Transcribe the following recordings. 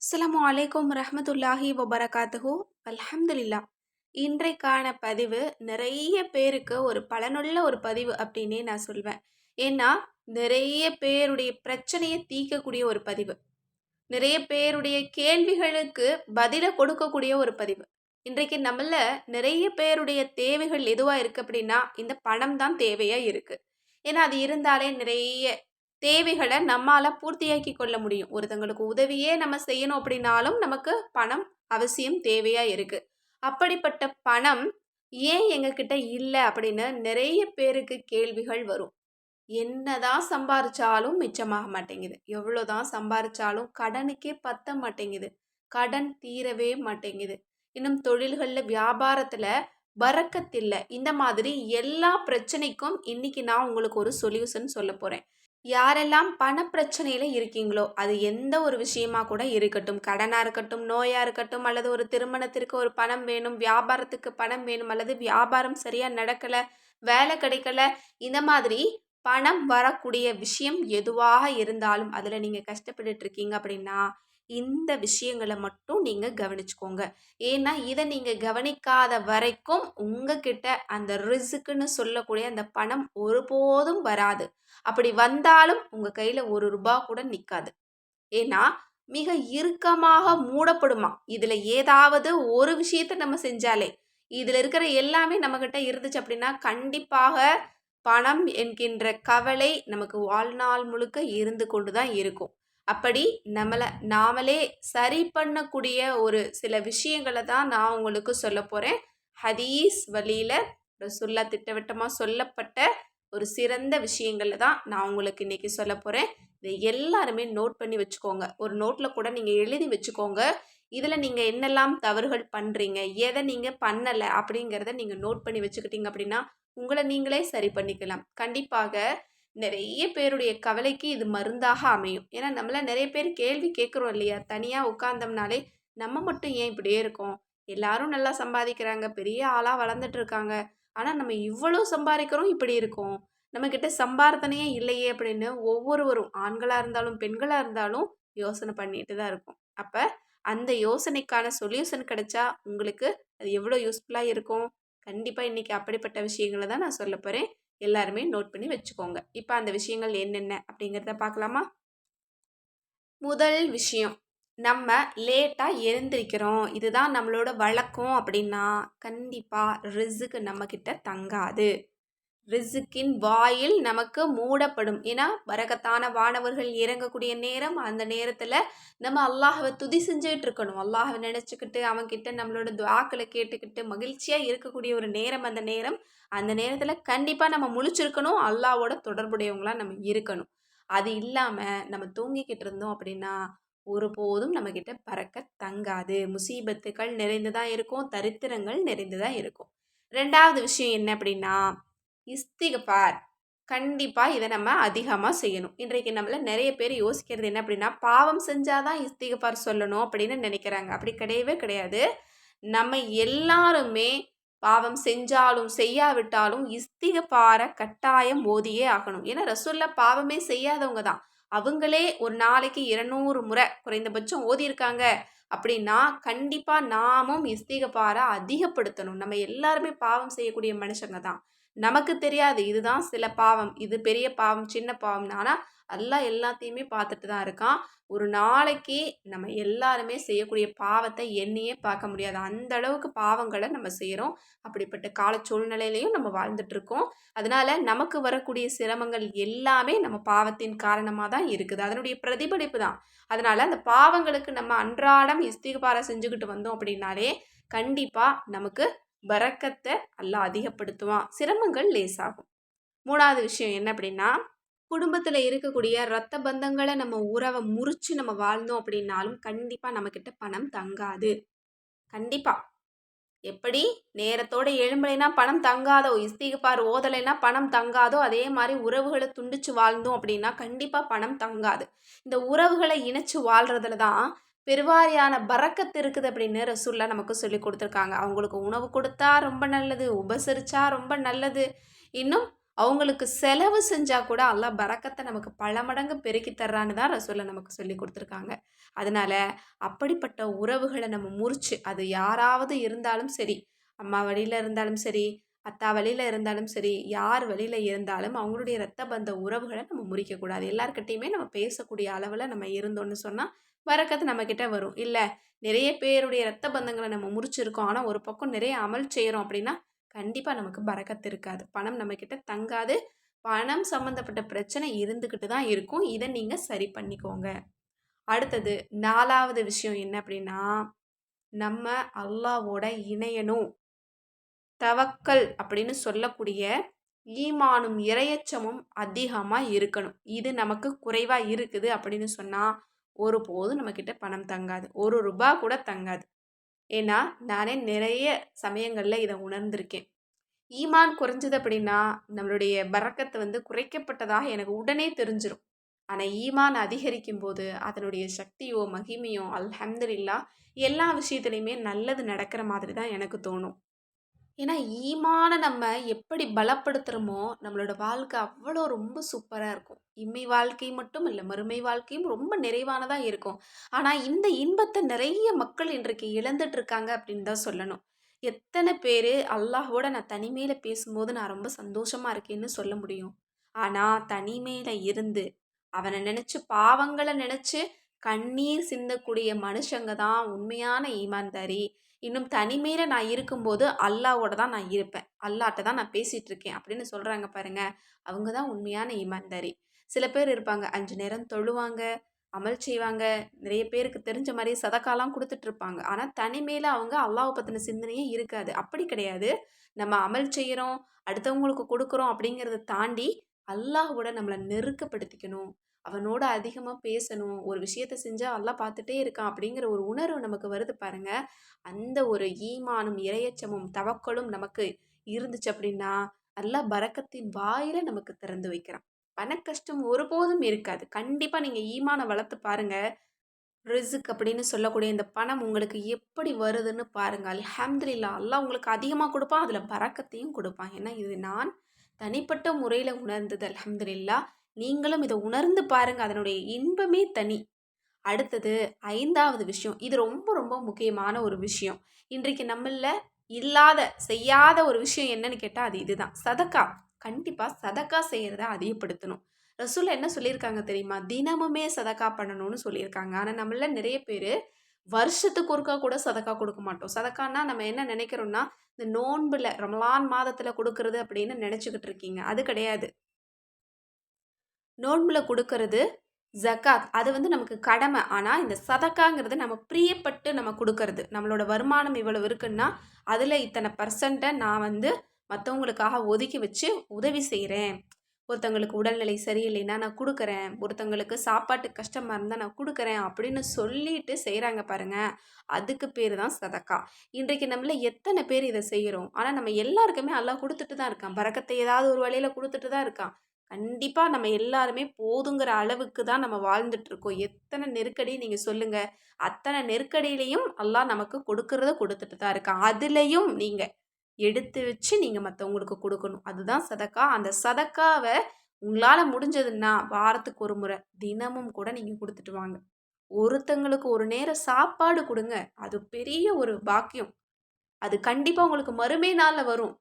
அஸ்ஸலாமு அலைக்கும் ரஹ்மத்துல்லாஹி வபரகாத்துஹு. அல்ஹம்துலில்லா. இன்றைக்கான பதிவு நிறைய பேருக்கு ஒரு பலனுள்ள ஒரு பதிவு அப்படின்னே நான் சொல்வேன். ஏன்னா நிறைய பேருடைய பிரச்சனையை தீர்க்கக்கூடிய ஒரு பதிவு, நிறைய பேருடைய கேள்விகளுக்கு பதிலை கொடுக்கக்கூடிய ஒரு பதிவு. இன்றைக்கு நம்மள நிறைய பேருடைய தேவைகள் எதுவா இருக்கு அப்படின்னா இந்த பணம் தான் தேவையா இருக்கு. ஏன்னா அது இருந்தாலே நிறைய தேவைகளை நம்மால பூர்த்தியாக்கி கொள்ள முடியும். ஒருத்தங்களுக்கு உதவியே நம்ம செய்யணும் அப்படின்னாலும் நமக்கு பணம் அவசியம் தேவையா இருக்கு. அப்படிப்பட்ட பணம் ஏன் எங்ககிட்ட இல்லை அப்படின்னு நிறைய பேருக்கு கேள்விகள் வரும். என்னதான் சம்பாரிச்சாலும் மிச்சமாக மாட்டேங்குது. எவ்வளோதான் சம்பாரிச்சாலும் கடனுக்கே பத்த மாட்டேங்குது. கடன் தீரவே மாட்டேங்குது. இன்னும் தொழில்கள்ல, வியாபாரத்துல பரக்கத் இல்ல. இந்த மாதிரி எல்லா பிரச்சனைக்கும் இன்னைக்கு நான் உங்களுக்கு ஒரு சொல்யூஷன் சொல்லப் போறேன். யாரெல்லாம் பணப்பிரச்சனையில இருக்கீங்களோ, அது எந்த ஒரு விஷயமா கூட இருக்கட்டும். கடனா இருக்கட்டும், நோயா இருக்கட்டும், அல்லது ஒரு திருமணத்திற்கு ஒரு பணம் வேணும், வியாபாரத்துக்கு பணம் வேணும், அல்லது வியாபாரம் சரியா நடக்கல, வேலை கிடைக்கல, இந்த மாதிரி பணம் வரக்கூடிய விஷயம் எதுவாக இருந்தாலும், அதுல நீங்க கஷ்டப்பட்டுட்டு இருக்கீங்க அப்படின்னா, இந்த விஷயங்கள மட்டும் நீங்க கவனிச்சுக்கோங்க. ஏன்னா, இத நீங்க கவனிக்காத வரைக்கும் உங்ககிட்ட அந்த ரிஸ்க்குன்னு சொல்லக்கூடிய அந்த பணம் ஒருபோதும் வராது. அப்படி வந்தாலும் உங்க கையில ரூ. 1 கூட நிக்காது. ஏன்னா, மிக இறுக்கமாக மூடப்படுமாம். இதுல ஏதாவது ஒரு விஷயத்த நம்ம செஞ்சாலே, இதுல இருக்கிற எல்லாமே நம்மகிட்ட இருந்துச்சு அப்படின்னா, கண்டிப்பாக பணம் என்கின்ற கவலை நமக்கு வாழ்நாள் முழுக்க இருந்து கொண்டு தான் இருக்கும். அப்படி நாமளே சரி பண்ணக்கூடிய ஒரு சில விஷயங்கள தான் நான் உங்களுக்கு சொல்லப் போறேன். ஹதீஸ் வழியில ரசூலுல்லாஹ் திட்டவட்டமா சொல்லப்பட்ட ஒரு சிறந்த விஷயங்கள தான் நான் உங்களுக்கு இன்னைக்கு சொல்லப் போறேன். இதை எல்லாருமே நோட் பண்ணி வச்சுக்கோங்க. ஒரு நோட்ல கூட நீங்க எழுதி வச்சுக்கோங்க. இதுல நீங்க என்னெல்லாம் தவறுகள் பண்றீங்க, எதை நீங்க பண்ணல அப்படிங்கிறத நீங்க நோட் பண்ணி வச்சுக்கிட்டீங்க அப்படின்னா, உங்கள நீங்களே சரி பண்ணிக்கலாம். கண்டிப்பாக நிறைய பேருடைய கவலைக்கு இது மருந்தாக அமையும். ஏன்னா நம்மள நிறைய பேர் கேள்வி கேட்குறோம் இல்லையா? தனியா உட்கார்ந்தோம்னாலே, நம்ம மட்டும் ஏன் இப்படியே இருக்கோம்? எல்லாரும் நல்லா சம்பாதிக்கிறாங்க, பெரிய ஆளா வளர்ந்துட்டு இருக்காங்க. ஆனா நம்ம இவ்வளோ சம்பாதிக்கிறோம், இப்படி இருக்கோம். நம்மகிட்ட சம்பார்த்தனையே இல்லையே அப்படின்னு ஒவ்வொருவரும் ஆண்களா இருந்தாலும், பெண்களா இருந்தாலும் யோசனை பண்ணிட்டு தான் இருக்கோம். அப்ப அந்த யோசனைக்கான சொல்யூஷன் கிடைச்சா உங்களுக்கு அது எவ்வளோ யூஸ்ஃபுல்லா இருக்கும்? கண்டிப்பா இன்னைக்கு அப்படிப்பட்ட விஷயங்கள தான் நான் சொல்லப் போறேன். எல்லாருமே நோட் பண்ணி வச்சுக்கோங்க. இப்ப அந்த விஷயங்கள் என்னென்ன அப்படிங்கிறத பார்க்கலாமா? முதல் விஷயம், நம்ம லேட்டா எழுந்திரிக்கிறோம். இதுதான் நம்மளோட வழக்கம் அப்படின்னா, கண்டிப்பா ரிஸ்க் நம்மகிட்ட தங்காது. ரிஸ்க்கின் வாயில் நமக்கு மூடப்படும். ஏன்னா, பரக்கத்தான வானவர்கள் இறங்கக்கூடிய நேரம். அந்த நேரத்துல நம்ம அல்லாஹ்வ துதி செஞ்சுட்டு இருக்கணும். அல்லாஹ்வ நினைச்சுக்கிட்டு, அவன்கிட்ட நம்மளோட துஆக்கள கேட்டுக்கிட்டு மகிழ்ச்சியா இருக்கக்கூடிய ஒரு நேரம் அந்த நேரம். அந்த நேரத்துல கண்டிப்பா நம்ம முழிச்சிருக்கணும். அல்லாஹ்வோட தொடர்புடையவங்களா நம்ம இருக்கணும். அது இல்லாம நம்ம தூங்கிக்கிட்டு இருந்தோம் அப்படின்னா, ஒருபோதும் நம்மகிட்ட பரக்கத் தங்காது. முசீபத்துக்கள் நிறைந்து தான் இருக்கும். தரித்திரங்கள் நிறைந்து தான் இருக்கும். 2வது விஷயம் என்ன அப்படின்னா, இஸ்திக்ஃபார். கண்டிப்பா இத நம்ம அதிகமா செய்யணும். இன்றைக்கு நம்மள நெறைய பேர் யோசிக்கிறது என்ன அப்படின்னா, பாவம் செஞ்சா தான் இஸ்திக்ஃபார் சொல்லணும் அப்படின்னு நெனைக்கிறாங்க. அப்படி கிடையவே கிடையாது. நம்ம எல்லாருமே பாவம் செஞ்சாலும், செய்யாவிட்டாலும் இஸ்திக்ஃபார கட்டாயம் ஓதியே ஆகணும். ஏன்னா ரசூலுல்லாஹ் பாவமே செய்யாதவங்க தான். அவங்களே ஒரு நாளைக்கு 200 முறை குறைந்தபட்சம் ஓதியிருக்காங்க அப்படின்னா, கண்டிப்பா நாமும் இஸ்திக்ஃபார அதிகப்படுத்தணும். நம்ம எல்லாருமே பாவம் செய்யக்கூடிய மனுஷங்க தான். நமக்கு தெரியாது. இதுதான் சில பாவம். இது பெரிய பாவம், சின்ன பாவம்னு. ஆனா, அல்லாஹ் எல்லாத்தையுமே பார்த்துட்டு தான் இருக்கான். ஒரு நாளைக்கு நம்ம எல்லாருமே செய்யக்கூடிய பாவத்த எண்ணியே பார்க்க முடியாது. அந்த அளவுக்கு பாவங்கள நம்ம செய்றோம். அப்படிப்பட்ட கால சூழ்நிலையிலயும் நம்ம வாழ்ந்துட்டு இருக்கோம். அதனால நமக்கு வரக்கூடிய சிரமங்கள் எல்லாமே நம்ம பாவத்தின் காரணமா தான் இருக்குது. அதனுடைய பிரதிபலிப்பு தான். அதனால அந்த பாவங்களுக்கு நம்ம அன்றாடம் இஸ்திக்பார செஞ்சுகிட்டு வந்தோம் அப்படின்னாலே, கண்டிப்பா நமக்கு பரக்கத்த அல்லாஹ் அதிகப்படுத்துவான். சிரமங்கள் லேசாகும். 3வது விஷயம் என்ன அப்படின்னா, குடும்பத்தில இருக்கக்கூடிய ரத்த பந்தங்கள நம்ம உறவ முறிச்சு நம்ம வாழ்ந்தோம் அப்படின்னாலும், கண்டிப்பா நம்மகிட்ட பணம் தங்காது. கண்டிப்பா. எப்படி நேரத்தோட எழும்பலைன்னா பணம் தங்காதோ, இஸ்திக்பார் ஓதலைன்னா பணம் தங்காதோ, அதே மாரி உறவுகள துண்டிச்சு வாழ்ந்தோம் அப்படின்னா, கண்டிப்பா பணம் தங்காது. இந்த உறவுகள இணைச்சு வாழ்றதுல தான் பெருவாரியான பரக்கத் இருக்குது அப்படின்னு ரசூலுல்லாஹ் நமக்கு சொல்லிக் குடுத்துருக்காங்க. அவங்களுக்கு உணவு கொடுத்தா ரொம்ப நல்லது, உபசரிச்சா ரொம்ப நல்லது. இன்னும் அவங்களுக்கு செலவு செஞ்சா கூட அல்லாஹ் பரக்கத்த நமக்கு பல மடங்கு பெருக்கி தர்றான்னு தான் ரசூலுல்லாஹ் நமக்கு சொல்லிக் குடுத்துருக்காங்க. அதனால அப்படிப்பட்ட உறவுகள நம்ம முறிச்சு, அது யாராவது இருந்தாலும் சரி, அம்மா வழியில இருந்தாலும் சரி, அத்தா வழியில இருந்தாலும் சரி, யார் வழியில இருந்தாலும் அவங்களுடைய ரத்த பந்த உறவுகள நம்ம முறிக்கக்கூடாது. எல்லார்கிட்டயுமே நம்ம பேசக்கூடிய அளவுல நம்ம இருந்தோம்னு சொன்னா, பரக்கத்து நம்மகிட்ட வரும். இல்ல நிறைய பேருடைய ரத்த பந்தங்கள நம்ம முறிச்சிருக்கோம். ஆனா, ஒரு பக்கம் நிறைய அமல் செய்றோம் அப்படின்னா, கண்டிப்பா நமக்கு பரக்கத்து இருக்காது. பணம் நம்மகிட்ட தங்காது. பணம் சம்மந்தப்பட்ட பிரச்சனை இருந்துகிட்டு தான் இருக்கும். இத நீங்க சரி பண்ணிக்கோங்க. அடுத்தது 4வது விஷயம் என்ன அப்படின்னா, நம்ம அல்லாஹ்வோட இணையணும். தவக்கல் அப்படின்னு சொல்லக்கூடிய ஈமானும், இறையச்சமும் அதிகமா இருக்கணும். இது நமக்கு குறைவா இருக்குது அப்படின்னு சொன்னா, ஒருபோதும் நம்மகிட்ட பணம் தங்காது. ரூ. 1 கூட தங்காது. ஏன்னா, நானே நிறைய சமயங்கள்ல இத உணர்ந்திருக்கேன். ஈமான் குறைஞ்சது அப்படின்னா, நம்மளுடைய பரக்கத்து குறைக்கப்பட்டதாக எனக்கு உடனே தெரிஞ்சிரும். ஆனா, ஈமான் அதிகரிக்கும்போது, அதனுடைய சக்தியோ, மகிமையோ அல்ஹம்துலில்லாஹ் எல்லா விஷயத்திலயுமே நல்லது நடக்கிற மாதிரி தான் எனக்கு தோணும். ஏன்னா, ஈமான நம்ம எப்படி பலப்படுத்துறோமோ, நம்மளோட வாழ்க்கை அவ்வளோ ரொம்ப சூப்பரா இருக்கும். இம்மை வாழ்க்கை மட்டும் இல்ல, மறுமை வாழ்க்கையும் ரொம்ப நிறைவானதா இருக்கும். ஆனா, இந்த இன்பத்த நிறைய மக்கள் இன்றைக்கு இழந்துட்டு இருக்காங்க அப்படின்னு தான் சொல்லணும். எத்தன பேரு அல்லாஹ்வோட நான் தனிமையில பேசும்போது நான் ரொம்ப சந்தோஷமா இருக்கேன்னு சொல்ல முடியும். ஆனா, தனிமையில இருந்து, அவன நெனச்சு பாவங்கள நெனச்சு கண்ணீர் சிந்தக்கூடிய மனுஷங்க தான் உண்மையான ஈமான்தாரி. இன்னும் தனிமையில நான் இருக்கும்போது, அல்லாஹ்வோட தான் நான் இருப்பேன். அல்லாஹ்ட்ட தான் நான் பேசிட்டு இருக்கேன் அப்படின்னு சொல்றாங்க பாருங்க. அவங்க தான் உண்மையான ஈமான்தாரி. சில பேர் இருப்பாங்க 5 நேரம் தொழுவாங்க, அமல் செய்வாங்க, நிறைய பேருக்கு தெரிஞ்ச மாரி சதக்காலாம் குடுத்துட்டு இருப்பாங்க. ஆனா தனிமையில அவங்க அல்லாஹ்வ பத்தின சிந்தனையே இருக்காது. அப்படி கிடையாது. நம்ம அமல் செய்றோம், அடுத்தவங்களுக்கு குடுக்குறோம் அப்படிங்கிறத தாண்டி, அல்லாஹ்வோட நம்மள நெருக்கப்படுத்திக்கணும். அவனோட அதிகமா பேசணும். ஒரு விஷயத்த செஞ்சா அல்லாஹ் பார்த்துட்டே இருக்கான் அப்படிங்கிற ஒரு உணர்வு நமக்கு வருது பாருங்க. அந்த ஒரு ஈமானும், இறையச்சமும், தவக்கலும் நமக்கு இருந்துச்சு அப்படின்னா, அல்லாஹ் பரக்கத்தின் வாயில நமக்கு திறந்து வைக்கிறான். பணக்கஷ்டம் ஒருபோதும் இருக்காது. கண்டிப்பா நீங்க ஈமான வளர்த்து பாருங்க. ரிஸ்க் அப்படின்னு சொல்லக்கூடிய இந்த பணம் உங்களுக்கு எப்படி வருதுன்னு பாருங்க. அல்ஹம்துலில்லாஹ் அல்லாஹ் உங்களுக்கு அதிகமா குடுப்பான். அதில பரக்கத்தையும் குடுப்பான். ஏன்னா, இது நான் தனிப்பட்ட முறையில உணர்ந்தது அல்ஹம்துலில்லாஹ். நீங்களும் இத உணர்ந்து பாருங்க. அதனுடைய இன்பமே தனி. அடுத்தது 5வது விஷயம். இது ரொம்ப ரொம்ப முக்கியமான ஒரு விஷயம். இன்றைக்கு நம்மள்ல இல்லாத, செய்யாத ஒரு விஷயம் என்னன்னு கேட்டா, அது இதுதான். சதக்கா. கண்டிப்பா சதக்கா செய்யறத அதிகப்படுத்தணும். ரசூல் என்ன சொல்லியிருக்காங்க தெரியுமா? தினமுமே சதக்கா பண்ணணும்னு சொல்லியிருக்காங்க. ஆனா நம்மள்ல நிறைய பேரு வருஷத்துக்கு ஒருக்கா கூட சதக்கா குடுக்க மாட்டோம். சதக்கான்னா நம்ம என்ன நெனைக்கிறோம்னா, இந்த நோன்புல ரமலான் மாதத்துல குடுக்குறது அப்படின்னு நெனச்சுக்கிட்டு இருக்கீங்க. அது கிடையாது. நோன்புல குடுக்கறது ஜக்காத். அது நமக்கு கடமை. ஆனா, இந்த சதக்காங்கிறது நம்ம பிரியப்பட்டு நம்ம குடுக்கறது. நம்மளோட வருமானம் இவ்வளவு இருக்குன்னா, அதுல இத்தன பெர்சன்ட்ட நான் மத்தவங்களுக்காக ஒதுக்கி வச்சு உதவி செய்றேன். ஒருத்தவங்களுக்கு உடல்நிலை சரியில்லைன்னா நான் குடுக்குறேன். ஒருத்தவங்களுக்கு சாப்பாட்டுக்கு கஷ்டமா இருந்தா நான் குடுக்குறேன். அப்படின்னு சொல்லிட்டு செய்றாங்க பாருங்க. அதுக்கு பேரு தான் சதக்கா. இன்றைக்கு நம்மள எத்தன பேர் இத செய்றோம்? ஆனா, நம்ம எல்லாருக்குமே அல்லாஹ் குடுத்துட்டு தான் இருக்கான். பரக்கத்த ஏதாவது ஒரு வழியில குடுத்துட்டு தான் இருக்கான். கண்டிப்பா நம்ம எல்லாருமே போதுங்கிற அளவுக்கு தான் நம்ம வாழ்ந்துட்டு இருக்கோம். எத்தன நெருக்கடி நீங்க சொல்லுங்க. அத்தன நெருக்கடியிலயும் அல்லாஹ் நமக்கு கொடுக்கிறத கொடுத்துட்டு தான் இருக்கான். அதுலயும் நீங்க எடுத்து வச்சு நீங்க மத்தவங்களுக்கு குடுக்கணும். அதுதான் சதக்கா. அந்த சதக்காவ உங்களால முடிஞ்சதுன்னா, வாரத்துக்கு ஒரு முறை, தினமும் கூட நீங்க குடுத்துட்டு வாங்க. ஒருத்தங்களுக்கு ஒரு நேரம் சாப்பாடு குடுங்க. அது பெரிய ஒரு பாக்கியம். அது கண்டிப்பா உங்களுக்கு மறுமை நாள்ல வரும்.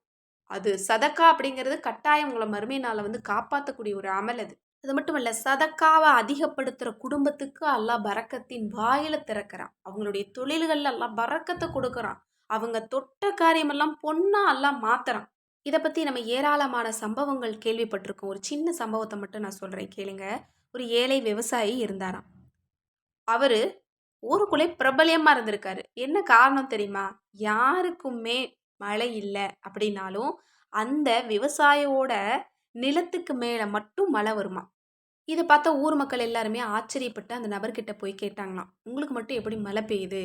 அது சதக்கா அப்படிங்கிறது கட்டாயம் உங்கள மறுமை நாள்ல காப்பாத்தக்கூடிய ஒரு அமல் அது. அது மட்டும் இல்ல, சதக்காவ அதிகப்படுத்துற குடும்பத்துக்கு அல்லாஹ் பரக்கத்தின் வாயில திறக்கிறான். அவங்களுடைய தொழில்கள்ல அல்லாஹ் பரக்கத்த குடுக்குறான். அவங்க தொட்ட காரியமெல்லாம் பொன்னா அல்லாஹ் மாத்துறான். இத பத்தி நம்ம ஏராளமான சம்பவங்கள் கேள்விப்பட்டிருக்கோம். ஒரு சின்ன சம்பவத்த மட்டும் நான் சொல்றேன் கேளுங்க. ஒரு ஏழை விவசாயி இருந்தாராம். அவரு ஊருக்குள்ளே பிரபல்யமா இருந்திருக்காரு. என்ன காரணம் தெரியுமா? யாருக்குமே மழை இல்ல அப்படின்னாலும், அந்த விவசாயியோட நிலத்துக்கு மேல மட்டும் மழை வருமாம். இத பார்த்த ஊர் மக்கள் எல்லாருமே ஆச்சரியப்பட்டு அந்த நபர்கிட்ட போய் கேட்டாங்களாம். "உங்களுக்கு மட்டும் எப்படி மழை பெய்யுது?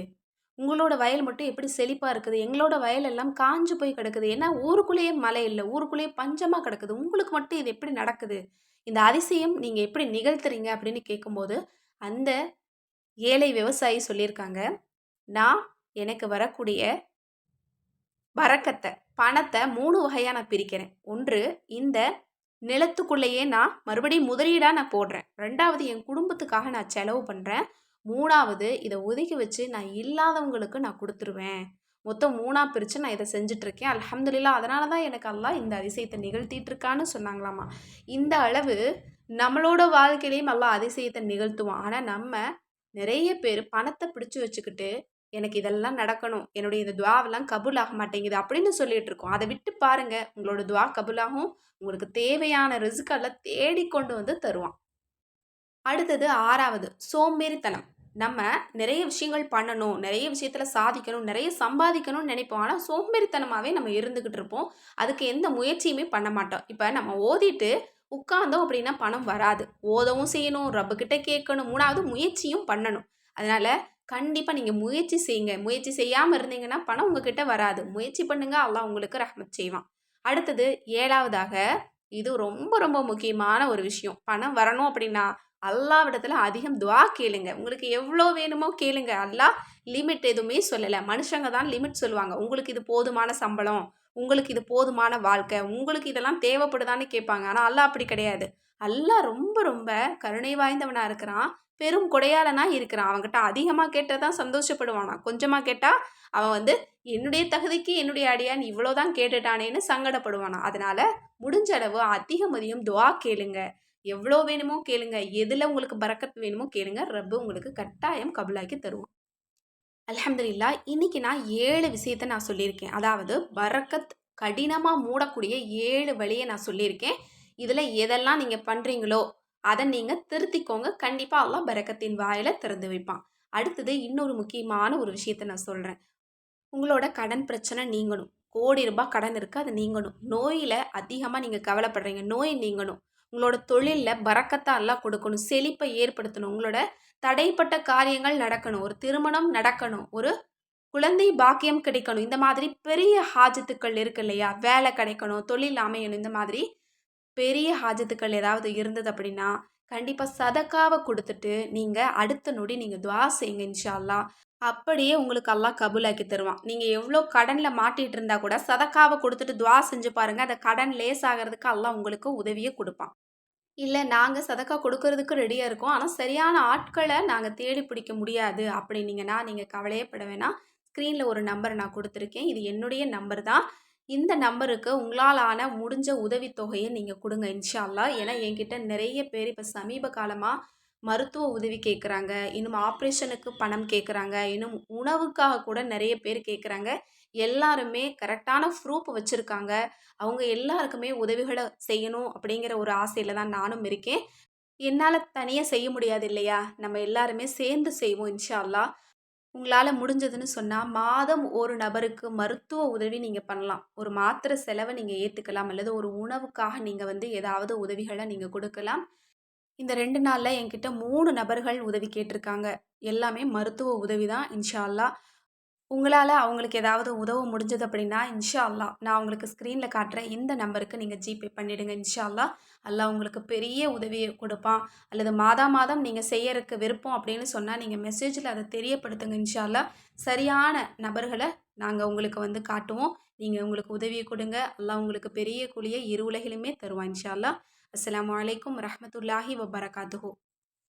உங்களோட வயல் மட்டும் எப்படி செழிப்பா இருக்குது? எங்களோட வயல் எல்லாம் காஞ்சு போய் கிடக்குது. ஏன்னா ஊருக்குள்ளேயே மழை இல்ல. ஊருக்குள்ளேயே பஞ்சமா கிடக்குது. உங்களுக்கு மட்டும் இது எப்படி நடக்குது? இந்த அதிசயம் நீங்க எப்படி நிகழ்த்துறீங்க?" அப்படின்னு கேட்கும்போது, அந்த ஏழை விவசாயி சொல்லியிருக்காங்க, "நான் எனக்கு வரக்கூடிய பரக்கத்த, பணத்த 3 வகையா நான் பிரிக்கிறேன். 1 இந்த நிலத்துக்குள்ளேயே நான் மறுபடியும் முதலீடா நான் போடுறேன். 2வது என் குடும்பத்துக்காக நான் செலவு பண்றேன். 3வது இத ஒதுக்கி வச்சு நான் இல்லாதவங்களுக்கு நான் குடுத்துருவேன். மொத்தம் 3ஆ பிரிச்சு நான் இத செஞ்சுட்டுருக்கேன். அல்ஹம்துலில்லாஹ் அதனால தான் எனக்கு அல்லாஹ் இந்த அதிசயத்த நிகழ்த்திட்டு இருக்கான்னு சொன்னாங்களாமா. இந்த அளவு நம்மளோட வாழ்க்கையிலயும் அல்லாஹ் அதிசயத்த நிகழ்த்துவான். ஆனா நம்ம நெறைய பேரு பணத்த பிடிச்சு வச்சுக்கிட்டு, எனக்கு இதெல்லாம் நடக்கணும். என்னுடைய இந்த துஆவெல்லாம் கபூல் ஆக மாட்டேங்குது அப்படின்னு சொல்லிட்டு இருக்கோம். அத விட்டு பாருங்க. உங்களோட துஆ கபூலாகும். உங்களுக்கு தேவையான ரிஸ்க் எல்லாம் தேடிக் கொண்டு வந்து தருவான். அடுத்தது 6வது சோம்பேறித்தனம். நம்ம நிறைய விஷயங்கள் பண்ணணும், நிறைய விஷயத்துல சாதிக்கணும், நிறைய சம்பாதிக்கணும்னு நினைப்போம். ஆனா சோம்பேறித்தனமாவே நம்ம இருந்துகிட்டு இருப்போம். அதுக்கு எந்த முயற்சியுமே பண்ண மாட்டோம். இப்ப நம்ம ஓதிட்டு உட்கார்ந்தோம் அப்படின்னா பணம் வராது. ஓதவும் செய்யணும், ரப்புகிட்ட கேட்கணும், 3வது முயற்சியும் பண்ணணும். அதனால கண்டிப்பா நீங்க முயற்சி செய்யுங்க. முயற்சி செய்யாம இருந்தீங்கன்னா பணம் உங்ககிட்ட வராது. முயற்சி பண்ணுங்க, அல்லாஹ் உங்களுக்கு ரஹ்மத் செய்வான். அடுத்தது 7வதாக இது ரொம்ப ரொம்ப முக்கியமான ஒரு விஷயம். பணம் வரணும் அப்படின்னா அல்லாவிடத்துல அதிகம் துஆ கேளுங்க. உங்களுக்கு எவ்வளோ வேணுமோ கேளுங்க. அல்லாஹ் லிமிட் எதுவுமே சொல்லல. மனுஷங்க தான் லிமிட் சொல்லுவாங்க. உங்களுக்கு இது போதுமான சம்பளம், உங்களுக்கு இது போதுமான வாழ்க்கை, உங்களுக்கு இதெல்லாம் தேவைப்படுதான்னு கேட்பாங்க. ஆனா அல்லாஹ் அப்படி கிடையாது. அல்லாஹ் ரொம்ப ரொம்ப கருணை வாய்ந்தவனா இருக்கிறான். பெரும் கொடையாளனா இருக்கிறான். அவன்கிட்ட அதிகமா கேட்டா தான் சந்தோஷப்படுவானாம். கொஞ்சமா கேட்டா அவன் வந்து என்னுடைய தகுதிக்கு என்னுடைய அடியான் இவ்வளோ தான் கேட்டுட்டானேன்னு சங்கடப்படுவானாம். அதனால முடிஞ்ச அளவு அதிகம் அதிகம் துஆ கேளுங்க. எவ்வளோ வேணுமோ கேளுங்க. எதுல உங்களுக்கு பரக்கத் வேணுமோ கேளுங்க. ரப்பு உங்களுக்கு கட்டாயம் கபூலாக்கி தருவான். அல்ஹம்துலில்லாஹ். இன்னைக்கு நான் 7 விஷயத்த நான் சொல்லியிருக்கேன். அதாவது பரக்கத் கடினமா மூடக்கூடிய 7 வழிய நான் சொல்லியிருக்கேன். இதுல எதெல்லாம் நீங்க பண்றீங்களோ, அத நீங்க திருத்திக்கோங்க. கண்டிப்பா அல்லாஹ் பரக்கத்தின் வாயில திறந்து வைப்பான். அடுத்தது இன்னொரு முக்கியமான ஒரு விஷயத்த நான் சொல்றேன். உங்களோட கடன் பிரச்சனை நீங்கணும். கோடி ரூபாய் கடன் இருக்கு. அது நீங்கணும். நோயில அதிகமா நீங்க கவலைப்படுறீங்க. நோய் நீங்கணும். உங்களோட தொழில்ல பரக்கத்தா அல்லாஹ் கொடுக்கணும். செழிப்பை ஏற்படுத்தணும். உங்களோட தடைப்பட்ட காரியங்கள் நடக்கணும். ஒரு திருமணம் நடக்கணும். ஒரு குழந்தை பாக்கியம் கிடைக்கணும். இந்த மாதிரி பெரிய ஹாஜத்துக்கள் இருக்கு இல்லையா? வேலை கிடைக்கணும், தொழில் அமையணும். இந்த மாதிரி பெரிய ஹாஜத்துக்கள் ஏதாவது இருந்தது அப்படின்னா, கண்டிப்பா சதக்காவ குடுத்துட்டு, நீங்க அடுத்த நொடி நீங்க துஆ செய்யுங்க இன்ஷா அல்லாஹ். அப்படியே உங்களுக்கு அல்லாஹ் கபூலாக்கி தருவான். நீங்க எவ்ளோ கடன்ல மாட்டிட்டு இருந்தா கூட, சதக்காவ குடுத்துட்டு துஆ செஞ்சு பாருங்க. அந்த கடன் லேசாகறதுக்கு அல்லாஹ் உங்களுக்கு உதவிய குடுப்பான். இல்ல நாங்க சதக்கா குடுக்கறதுக்கு ரெடியா இருக்கோம். ஆனா சரியான ஆட்கள நாங்க தேடி பிடிக்க முடியாது அப்படின்னீங்கன்னா, நீங்க கவலையே பட வேணாம். ஸ்க்ரீன்ல ஒரு நம்பர் நான் குடுத்துருக்கேன். இது என்னுடைய நம்பர் தான். இந்த நம்பருக்கு உங்களால ஆன முடிஞ்ச உதவித் தொகைய நீங்க குடுங்க இன்ஷா அல்லாஹ். ஏன்னா என்கிட்ட நெறைய பேர் இப்ப சமீப காலமா மருத்துவ உதவி கேட்குறாங்க. இன்னும் ஆப்ரேஷனுக்கு பணம் கேட்குறாங்க. இன்னும் உணவுக்காக கூட நெறைய பேர் கேட்குறாங்க. எல்லாருமே கரெக்ட்டான ப்ரூஃப் வச்சிருக்காங்க. அவங்க எல்லாருக்குமே உதவிகள செய்யணும் அப்படிங்கிற ஒரு ஆசையில தான் நானும் இருக்கேன். என்னால தனியா செய்ய முடியாது இல்லையா? நம்ம எல்லாருமே சேர்ந்து செய்வோம் இன்ஷா அல்லாஹ். உங்களால முடிஞ்சதுன்னு சொன்னா, மாதம் ஒரு நபருக்கு மருத்துவ உதவி நீங்க பண்ணலாம். ஒரு மாத்திரை செலவ நீங்க ஏத்துக்கலாம். அல்லது ஒரு உணவுக்காக நீங்க வந்து ஏதாவது உதவிகள நீங்க குடுக்கலாம். இந்த 2 நாள்ல என்கிட்ட 3 நபர்கள் உதவி கேட்டிருக்காங்க. எல்லாமே மருத்துவ உதவி தான் இன்ஷா அல்லாஹ். உங்களால அவங்களுக்கு ஏதாவது உதவ முடிஞ்சது அப்படின்னா, இன்ஷா அல்லாஹ் நான் உங்களுக்கு ஸ்க்ரீன்ல காட்டுற இந்த நம்பருக்கு நீங்க ஜிபே பண்ணிடுங்க இன்ஷா அல்லாஹ். அல்லாஹ் உங்களுக்கு பெரிய உதவிய கொடுப்பான். அல்லது மாதா மாதம் நீங்க செய்யறக்கு விருப்பம் அப்படின்னு சொன்னா, நீங்க மெசேஜ்ல அத தெரியப்படுத்துங்க இன்ஷா அல்லாஹ். சரியான நபர்கள நாங்க உங்களுக்கு வந்து காட்டுவோம். நீங்க உங்களுக்கு உதவிய கொடுங்க. அல்லாஹ் உங்களுக்கு பெரிய கூலிய இரு உலகிலுமே தருவான் இன்ஷா அல்லாஹ். அஸ்ஸலாமு அலைக்கும் வரஹ்மத்துல்லாஹி வபரகாத்துஹு.